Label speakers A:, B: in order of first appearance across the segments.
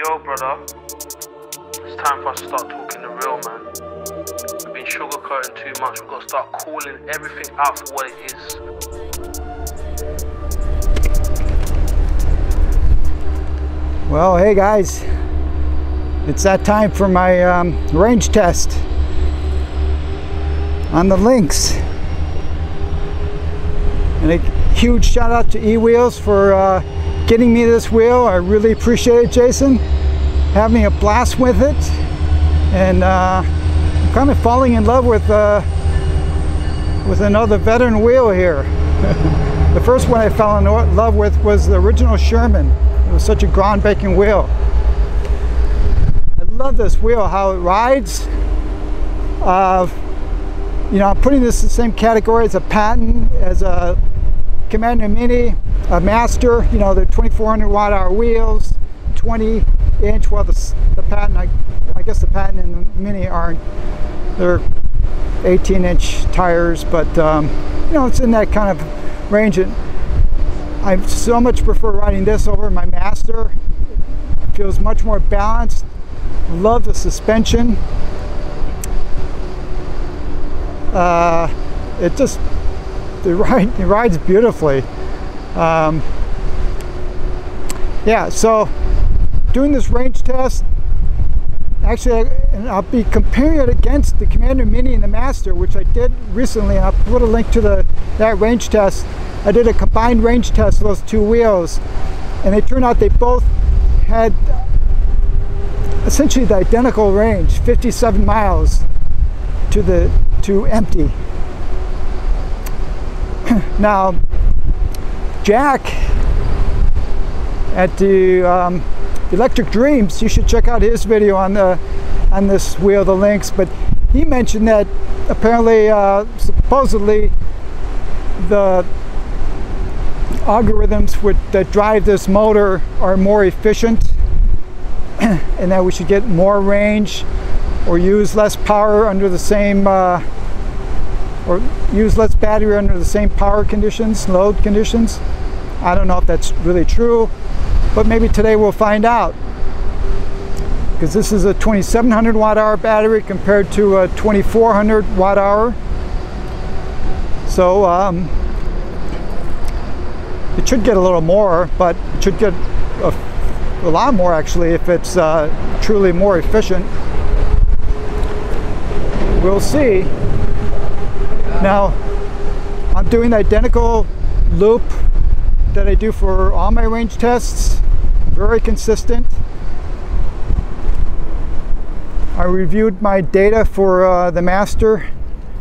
A: Yo, brother, it's time for us to start talking the real, man. We've been sugarcoating too much. We've got to start calling everything out for what it is.
B: Well, hey guys, it's that time for my range test on the Lynx. And a huge shout out to E-Wheels for getting me this wheel. I really appreciate it, Jason. Having a blast with it, and I'm kind of falling in love with another veteran wheel here. The first one I fell in love with was the original Sherman. It was such a groundbreaking wheel. I love this wheel, how it rides. You know, I'm putting this in the same category as a Patton, as a Commander Mini, a Master. You know, they're 2,400 watt-hour wheels, 20-inch. Well, the Patton, I guess the Patton and the Mini aren't. They're 18-inch tires, but you know, it's in that kind of range. And I so much prefer riding this over my Master. It feels much more balanced. Love the suspension. It rides beautifully. Yeah, so doing this range test, actually, I'll be comparing it against the Commander Mini and the Master, which I did recently. I'll put a link to that range test. I did a combined range test of those two wheels, and it turned out they both had essentially the identical range, 57 miles to empty. Now, Jack at the Electric Dreams, you should check out his video on this wheel, the Lynx. But he mentioned that apparently, supposedly, the algorithms that drive this motor are more efficient, and that we should get more range, or use less power under the same, or use less battery under the same power conditions, load conditions. I don't know if that's really true, but maybe today we'll find out. Because this is a 2,700 watt-hour battery compared to a 2,400 watt-hour. So it should get a little more, but it should get a lot more actually if it's truly more efficient. We'll see. Now, I'm doing the identical loop that I do for all my range tests. Very consistent. I reviewed my data for the Master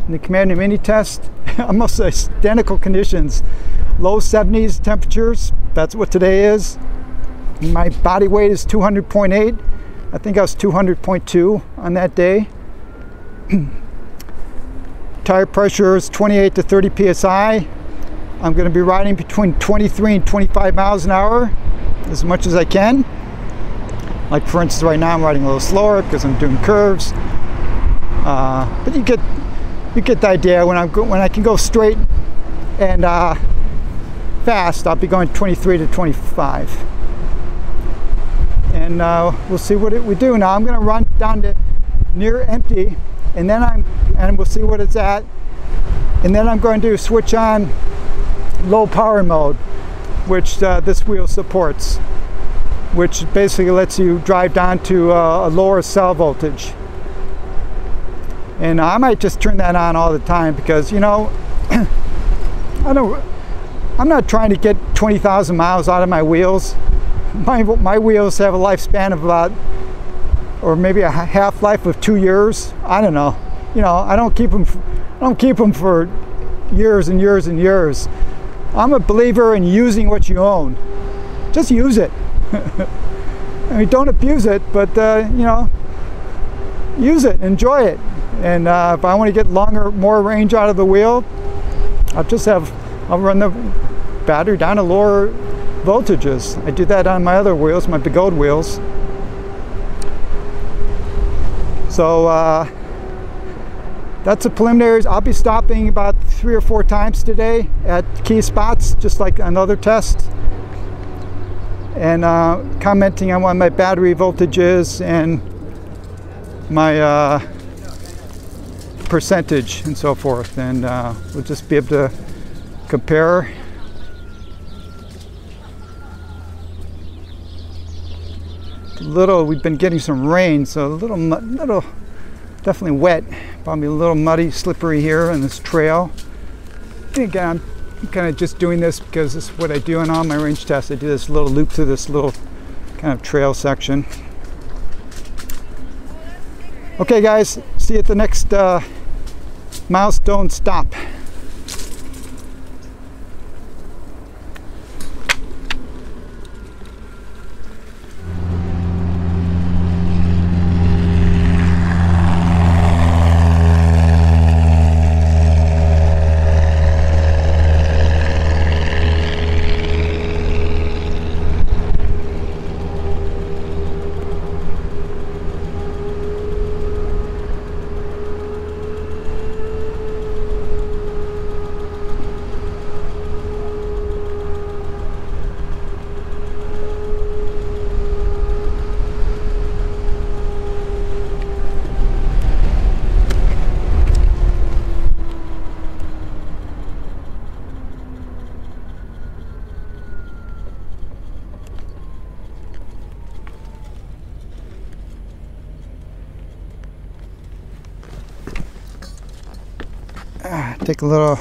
B: and the Commander Mini test. Almost identical conditions. Low 70s temperatures. That's what today is. My body weight is 200.8. I think I was 200.2 on that day. Tire pressure is 28 to 30 psi. I'm going to be riding between 23 and 25 miles an hour as much as I can. Like for instance, right now I'm riding a little slower because I'm doing curves. But you get the idea. When I can go straight and fast, I'll be going 23 to 25. And we'll see what we do. Now I'm going to run down to near empty, and then we'll see what it's at. And then I'm going to switch on low power mode, which this wheel supports, which basically lets you drive down to a lower cell voltage. And I might just turn that on all the time because, you know, I'm not trying to get 20,000 miles out of my wheels. My wheels have a lifespan of about, or maybe a half-life of 2 years. I don't know. You know, I don't keep them for years and years and years. I'm a believer in using what you own. Just use it. I mean, don't abuse it, but you know, use it, enjoy it. And if I want to get more range out of the wheel, I'll run the battery down to lower voltages. I do that on my other wheels, my Begode wheels. So that's the preliminaries. I'll be stopping about 3 or 4 times today at key spots, just like another test. and commenting on what my battery voltage is and my percentage and so forth, and we'll just be able to compare. We've been getting some rain, so a little definitely wet, probably a little muddy, slippery here on this trail. And again, I'm kind of just doing this because this is what I do on all my range tests. I do this little loop through this little kind of trail section. Okay guys, see you at the next milestone stop. Take a little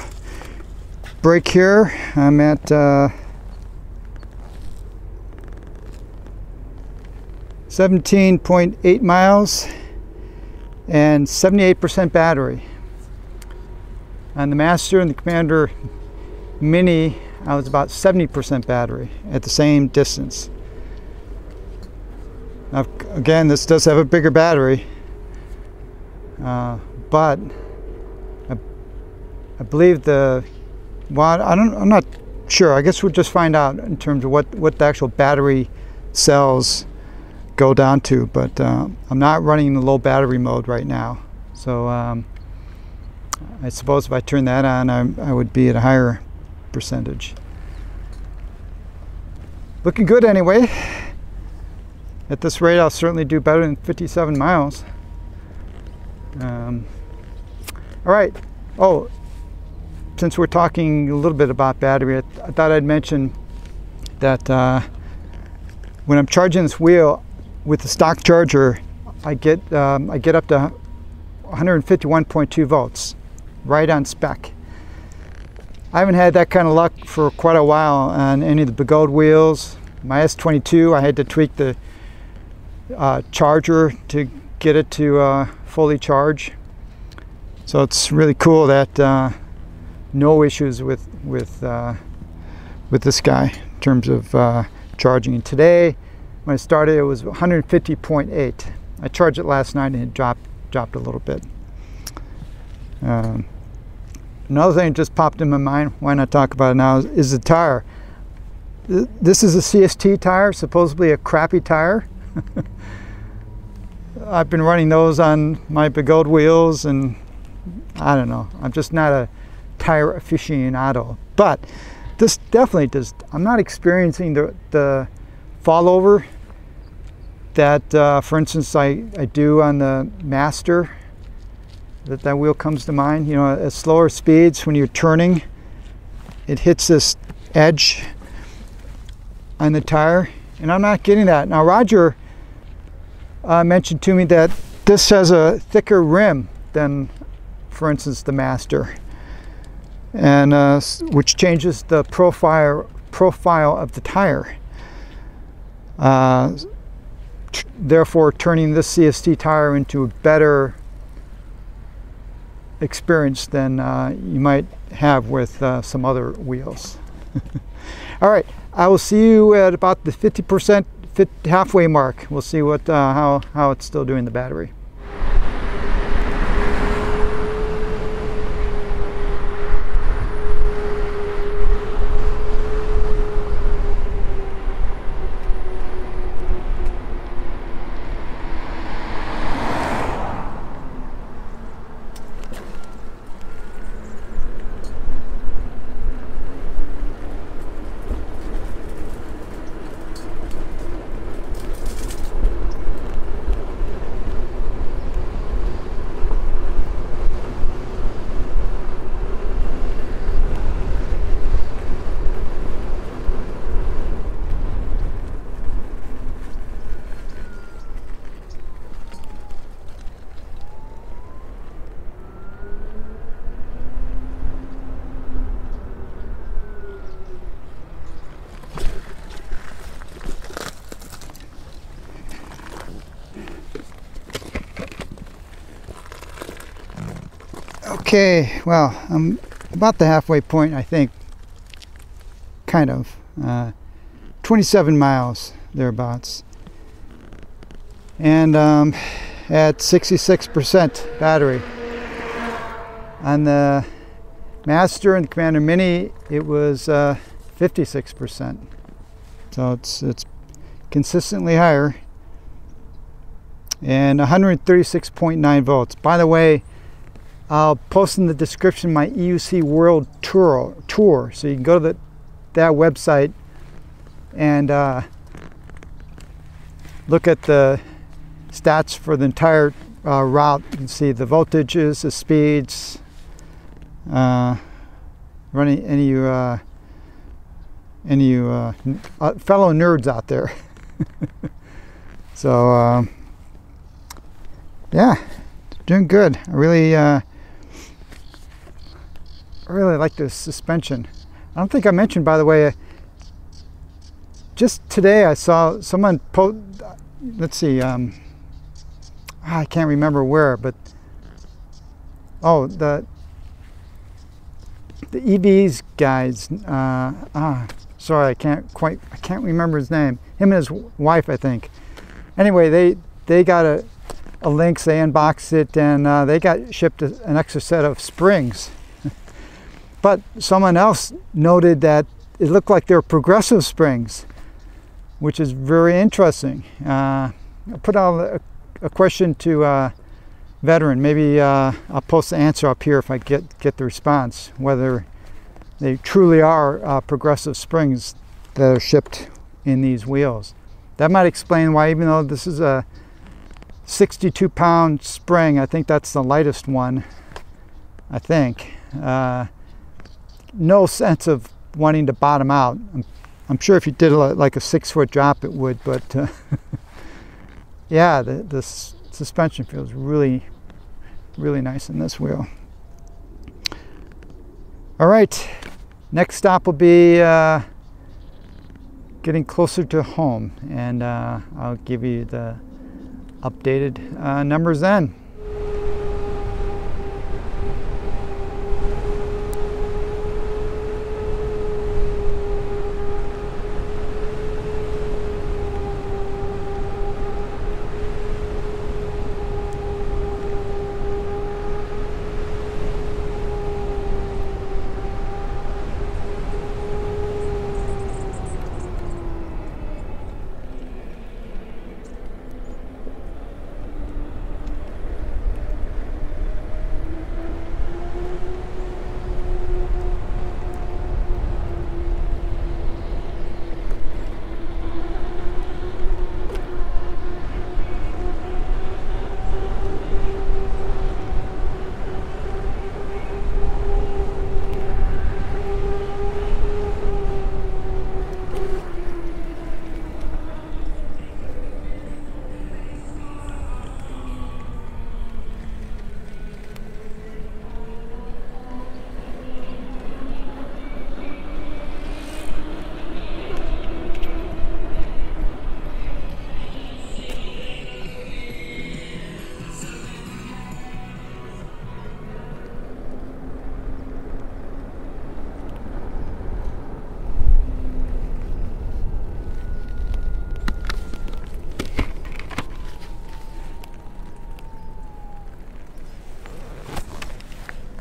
B: break here. I'm at 17.8 miles and 78% battery. On the Master and the Commander Mini, I was about 70% battery at the same distance. Now, again, this does have a bigger battery, but I believe I'm not sure. I guess we'll just find out in terms of what the actual battery cells go down to. But I'm not running the low battery mode right now. So I suppose if I turn that on, I would be at a higher percentage. Looking good anyway. At this rate, I'll certainly do better than 57 miles. All right. Oh, since we're talking a little bit about battery, I thought I'd mention that when I'm charging this wheel with the stock charger, I get up to 151.2 volts, right on spec. I haven't had that kind of luck for quite a while on any of the Begode wheels. My S22, I had to tweak the charger to get it to fully charge. So it's really cool that no issues with this guy in terms of charging. And today, when I started, it was 150.8. I charged it last night and it dropped a little bit. Another thing that just popped in my mind, why not talk about it now, is the tire. This is a CST tire, supposedly a crappy tire. I've been running those on my Begode wheels, and I don't know, I'm just not a tire aficionado, but this definitely does. I'm not experiencing the fall over that for instance I do on the Master. That wheel comes to mind. You know, at slower speeds, when you're turning, it hits this edge on the tire, and I'm not getting that. Now Roger mentioned to me that this has a thicker rim than, for instance, the Master, and which changes the profile of the tire. Therefore, turning this CST tire into a better experience than you might have with some other wheels. All right, I will see you at about the 50% halfway mark. We'll see what how it's still doing the battery. Okay, well, I'm about the halfway point, I think. Kind of. 27 miles, thereabouts. And at 66% battery. On the Master and the Commander Mini, it was 56%. So it's consistently higher. And 136.9 volts. By the way, I'll post in the description my EUC World Tour, so you can go to that website and look at the stats for the entire route. You can see the voltages, the speeds, running any fellow nerds out there. So yeah, doing good. I really like the suspension. I don't think I mentioned, by the way, just today I saw someone post, let's see, I can't remember where, but oh, the EVs guys, sorry, I can't remember his name. Him and his wife, I think. Anyway, they got a Lynx, they unboxed it, and they got shipped an extra set of springs. But someone else noted that it looked like they were progressive springs, which is very interesting. I put out a question to Veteran. Maybe I'll post the answer up here if I get the response, whether they truly are progressive springs that are shipped in these wheels. That might explain why, even though this is a 62-pound spring, I think that's the lightest one, I think. No sense of wanting to bottom out. I'm sure if you did like a 6-foot drop it would, but yeah, the suspension feels really nice in this wheel. All right, next stop will be getting closer to home, and I'll give you the updated numbers then.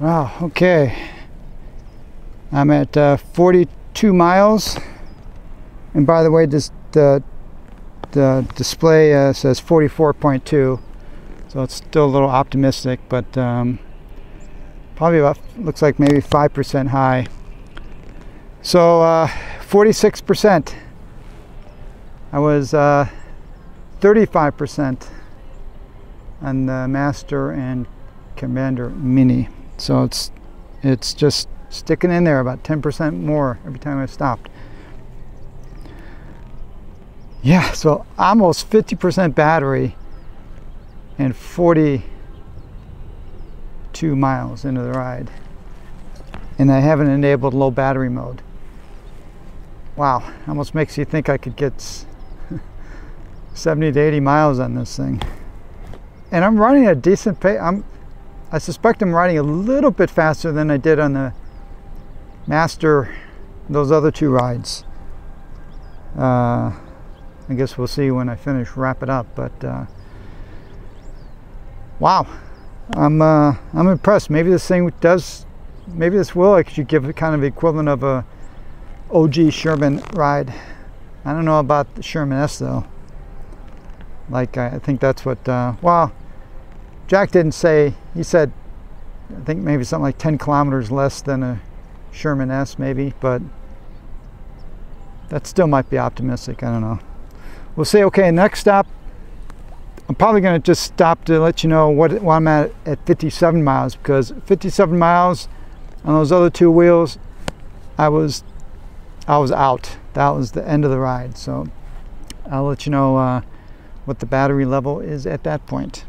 B: Wow, okay. I'm at 42 miles. And by the way, the display says 44.2. So it's still a little optimistic, but probably about, looks like maybe 5% high. So 46%. I was 35% on the Master and Commander Mini. So it's just sticking in there, about 10% more every time I stopped. Yeah, so almost 50% battery and 42 miles into the ride. And I haven't enabled low battery mode. Wow, almost makes you think I could get 70 to 80 miles on this thing. And I'm running a decent pace. I suspect I'm riding a little bit faster than I did on the Master, those other 2 rides. I guess we'll see when I wrap it up, but wow, I'm impressed. Maybe this thing maybe this will actually give it kind of the equivalent of a OG Sherman ride. I don't know about the Sherman S though. Like, I think that's what, well, Jack didn't say. He said, I think maybe something like 10 kilometers less than a Sherman S maybe, but that still might be optimistic. I don't know. We'll see. Okay, next stop, I'm probably going to just stop to let you know what I'm at 57 miles, because 57 miles on those other 2 wheels, I was out. That was the end of the ride. So I'll let you know what the battery level is at that point.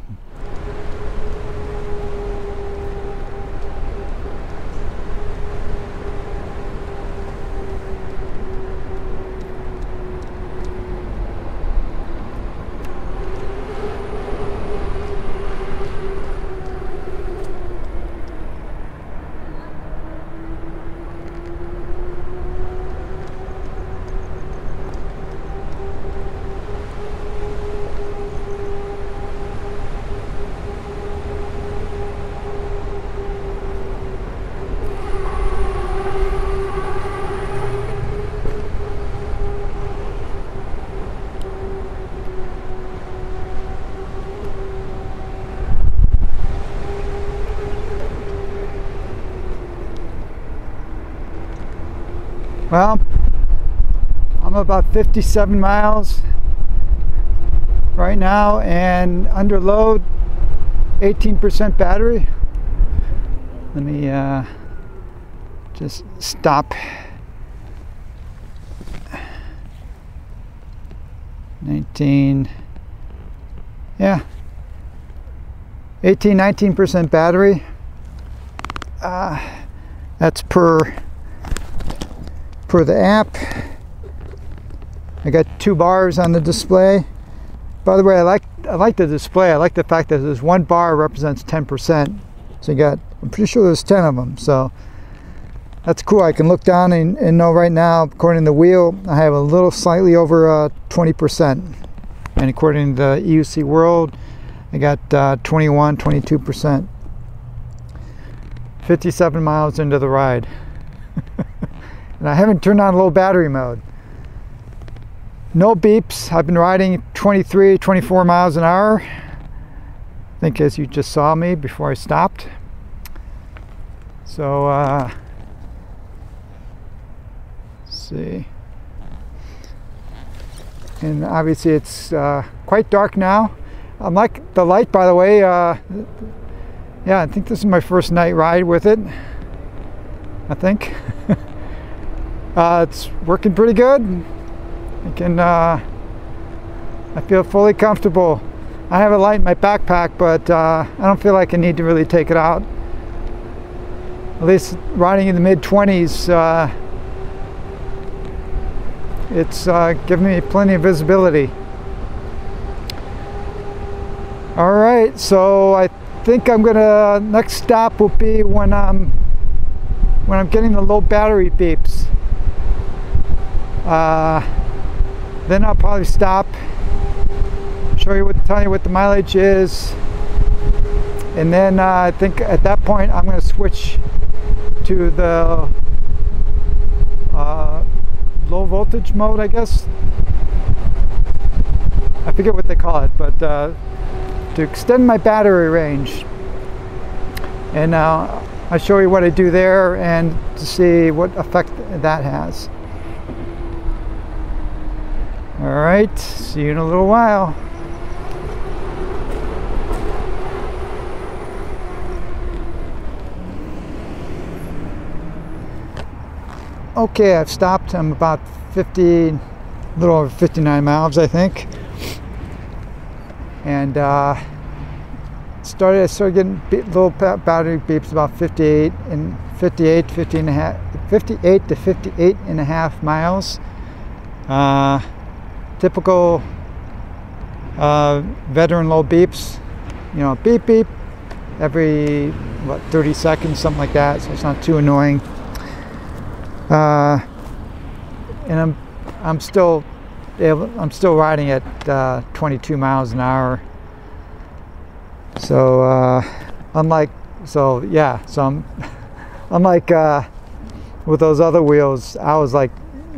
B: Well, I'm about 57 miles right now and under load, 18% battery. Let me just stop. 19, yeah, 19% battery. That's per the app. I got 2 bars on the display. By the way, I like the display. I like the fact that there's 1 bar represents 10%. So I'm pretty sure there's 10 of them. So that's cool. I can look down and know right now, according to the wheel, I have a little slightly over 20%. And according to the EUC World, I got 22%. 57 miles into the ride. And I haven't turned on low battery mode. No beeps. I've been riding 23, 24 miles an hour. I think as you just saw me before I stopped. So, let's see. And obviously it's quite dark now. I like the light, by the way. Yeah, I think this is my first night ride with it. I think. It's working pretty good. I feel fully comfortable. I have a light in my backpack, but I don't feel like I need to really take it out. At least riding in the mid-20s, it's giving me plenty of visibility. All right, so I think I'm gonna, next stop will be when I'm getting the low battery beeps. Then I'll probably stop, tell you what the mileage is, and then I think at that point I'm going to switch to the low voltage mode, I guess. I forget what they call it, but to extend my battery range. And I'll show you what I do there and to see what effect that has. All right, see you in a little while. Okay, I've stopped. I'm about a little over 59 miles, I think. And I started getting little battery beeps about 58 to 58 and a half miles. Typical veteran low beeps, you know, beep beep, every what 30 seconds, something like that, so it's not too annoying. And I'm still riding at 22 miles an hour. So unlike with those other wheels, I was like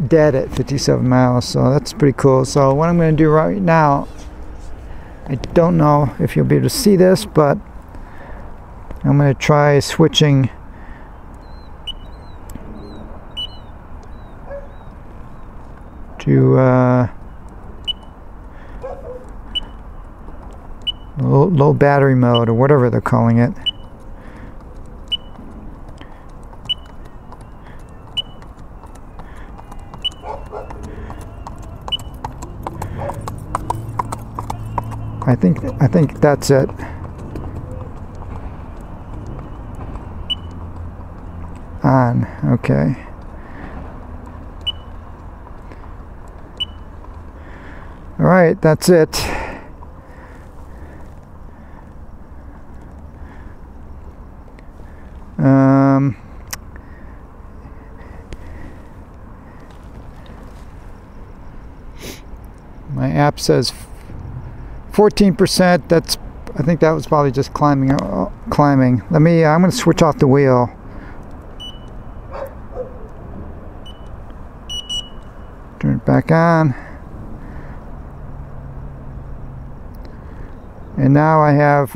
B: dead at 57 miles. So that's pretty cool. So what I'm going to do right now, I don't know if you'll be able to see this, but I'm going to try switching to low battery mode, or whatever they're calling it. I think that's it. On, okay. All right, that's it. My app says 14%. That's, I think that was probably just climbing. I'm going to switch off the wheel. Turn it back on. And now I have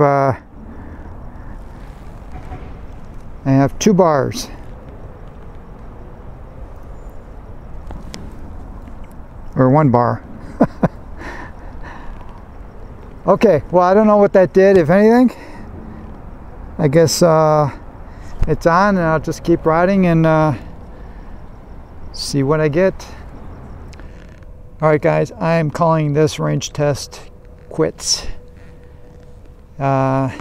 B: 2 bars. Or 1 bar. Okay, well, I don't know what that did, if anything. I guess it's on, and I'll just keep riding and see what I get. Alright guys, I am calling this range test quits. That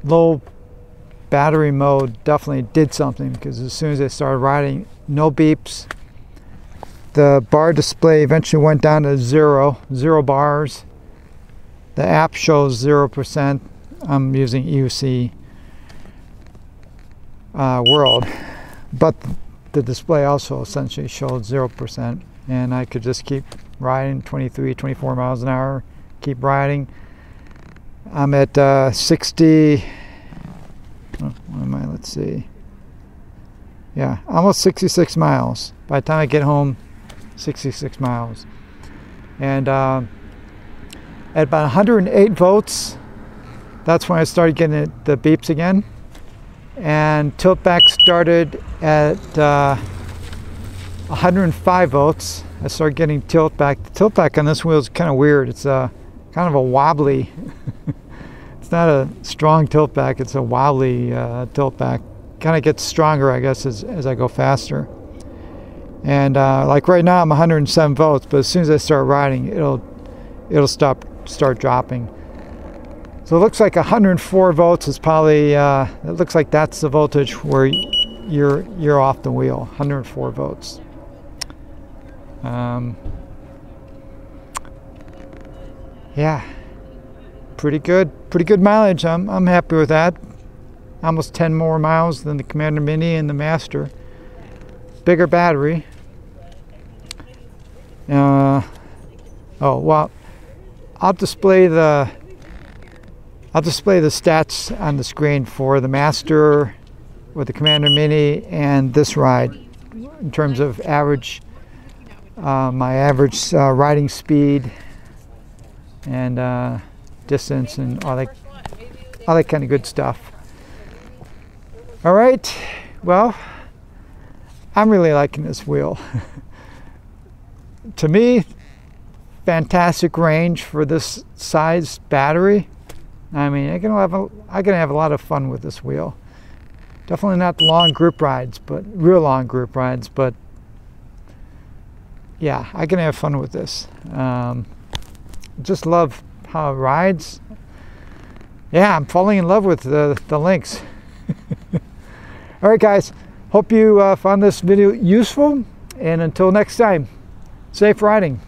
B: low battery mode definitely did something, because as soon as I started riding, no beeps. The bar display eventually went down to 0 bars. The app shows 0%. I'm using EUC World, but the display also essentially showed 0%, and I could just keep riding 23, 24 miles an hour, keep riding. I'm at 60, what am I, let's see, yeah, almost 66 miles. By the time I get home, 66 miles. And at about 108 volts, that's when I started getting the beeps again. And tilt back started at 105 volts. I started getting tilt back. The tilt back on this wheel is kind of weird. It's kind of a wobbly. It's not a strong tilt back. It's a wobbly tilt back. Kind of gets stronger, I guess, as I go faster. And like right now, I'm 107 volts. But as soon as I start riding, it'll start dropping. So it looks like 104 volts is probably, it looks like that's the voltage where you're off the wheel, 104 volts. Yeah, pretty good mileage. I'm happy with that. Almost 10 more miles than the Commander Mini and the Master. Bigger battery. Oh well, I'll display the stats on the screen for the Master, with the Commander Mini, and this ride in terms of average, my average riding speed and distance and all that kind of good stuff. All right, well, I'm really liking this wheel. To me, fantastic range for this size battery. I mean, I can have a lot of fun with this wheel. Definitely not the long group rides, but real long group rides. But yeah, I can have fun with this. Just love how it rides. Yeah, I'm falling in love with the Lynx. All right, guys. Hope you found this video useful. And until next time, safe riding.